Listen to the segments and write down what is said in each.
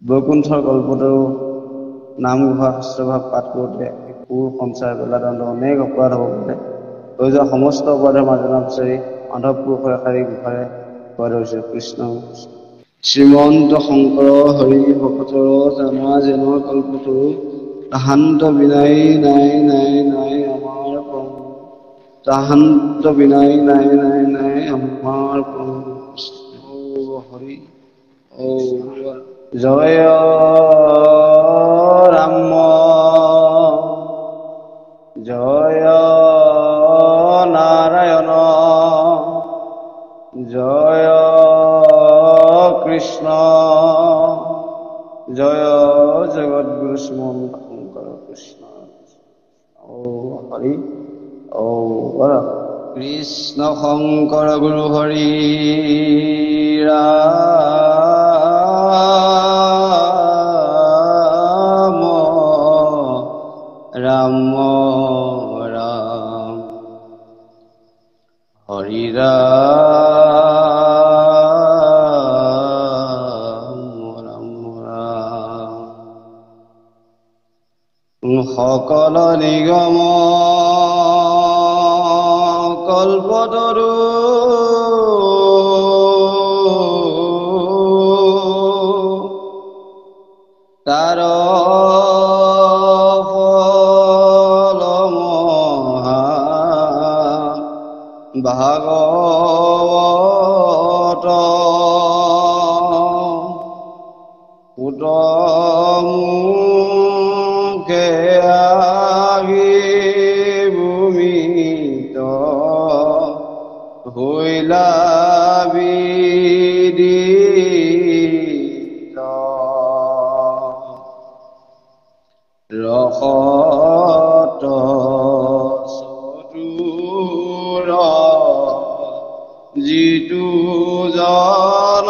বৈকুণ্ঠৰ কল্পতৰু নামঘোষা শাস্ত্ৰভাগ পাঠ কৰোঁতে সুৰ সঞ্চাৰ বেলাদণ্ড অনেক অপৰাধ হ'ব পাৰে। হৈ যোৱা সমস্ত অপৰাধৰ মাৰ্জনা বিচাৰি মাধৱ পুৰুষৰ এষাৰি ঘোষাৰে কোৱা ধৰিছে কৃষ্ণ শ্ৰীমন্ত শংকৰ হৰি ভকতৰ জানা যেন কল্পতৰু তাহান্ত বিনাই নাই নাই নাই আমাৰ প্ৰভু তাহান্ত বিনাই নাই নাই নাই আমাৰ প্ৰভু হৰি জয় ৰাম জয় নাৰায়ণ জয় কৃষ্ণ জয় জগদ্গুৰু শ্ৰীমন্ত শংকৰ কৃষ্ণ হৰি কৃষ্ণ শংকৰ গুৰু হৰি ৰাম ৰাম ৰাম হৰি ৰাম ৰাম ৰাম সকল নিগম কল্পতৰু তাৰ ফল মহা ভাগৱত পুত মুখে আগি ভূমিত হৈলা বিদিত ৰসত চতুৰ যিটো জন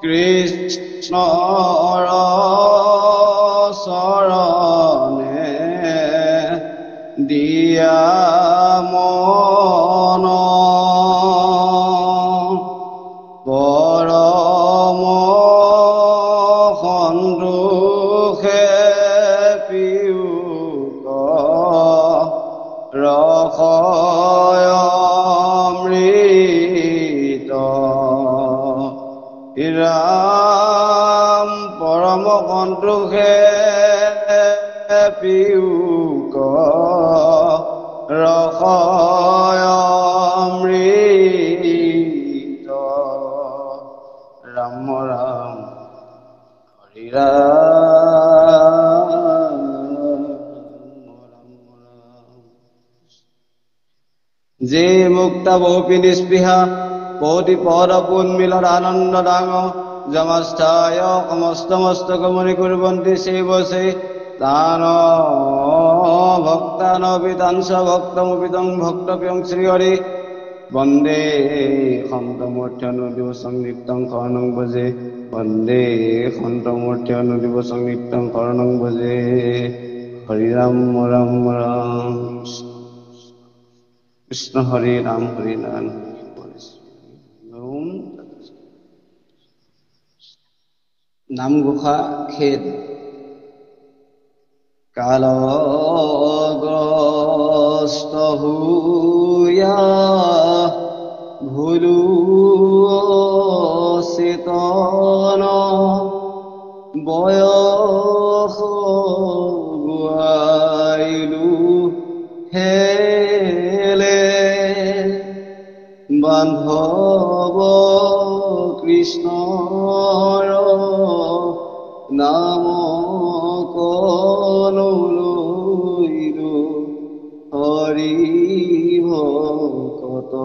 কৃষ্ণৰ চৰণে দিয়া মন পৰম সন্তোষে পিউক ৰসয় অমৃত ৰাম পৰম সন্তোষে পিউক ৰসয় অমৃত ৰাম ৰাম হৰি ৰাম যে মুক্তা বহুপি নিস্পৃহা বহুতি পদ পুন্মিলত আনন্দ ডাঙ যমস্থায় সমস্তমস্তকমণি কুৰ্বন্তি সেৱসে তান ভক্তানবিতাংশ ভক্তমুপিতং ভক্তপ্যং শ্ৰীহৰি বন্দে সন্তমূৰ্ত্যনুদিব সংযুক্তং শৰণং ভজে বন্দে সন্তমূৰ্ত্যনুদিব সংযুক্তং শৰণং ভজে হৰি ৰাম ৰাম ৰাম কৃষ্ণ হৰি নাম নামঘোষা খেদ কালগ্ৰস্ত হুয়া ভুলু চেতন বয়স গুৱাইলু হেলে বান্ধৱ কৃষ্ণৰ নাম কনলৈলো হৰি ভকতৰ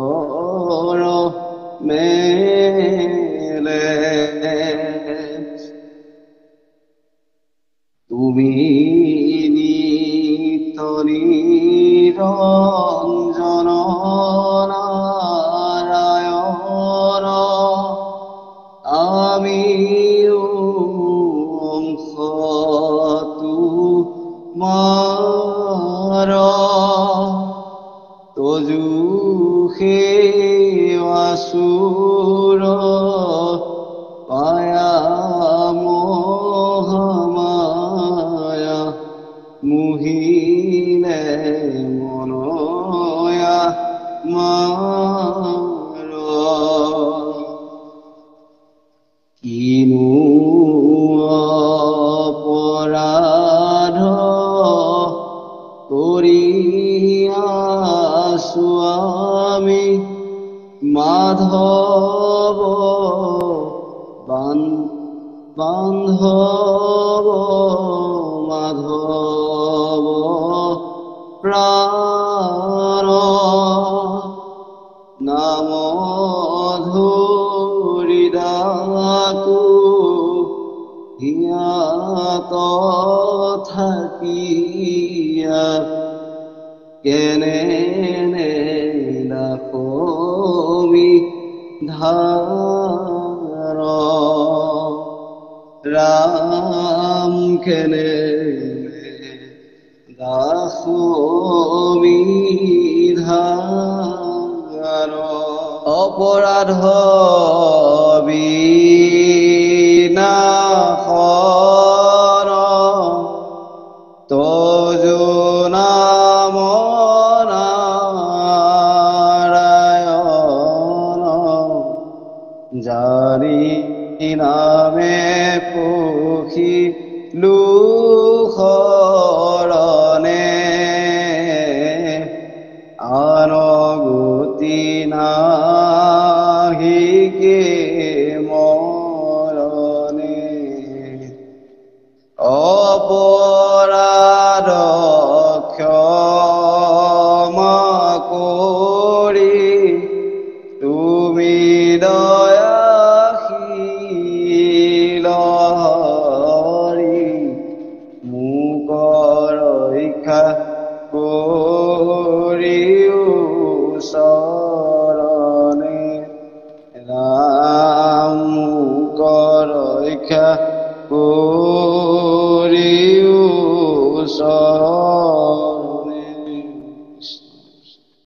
মেলে তুমি নিত্য নিৰঞ্জন নাৰায়ণ আমি তোমাৰ তজু সেৱা সুৰ পায়া মহামায়া মুহিলে মনয়া মাৰ কিনো অপৰাধ কৰি আছো আমি মাধৱ বান্ধৱ মাধৱ প্ৰাণ নাম ধৰি ডাকো হিয়াত থাকিয়া কেনে লাখমি ধাৰ ৰাম কেনে দাসমি ধাৰ অপৰাধ বিনাশৰ তজু নাম নাৰায়ণ জাৰি নামে পুখি লোখৰণে আনগতি নাহিকে মৰণে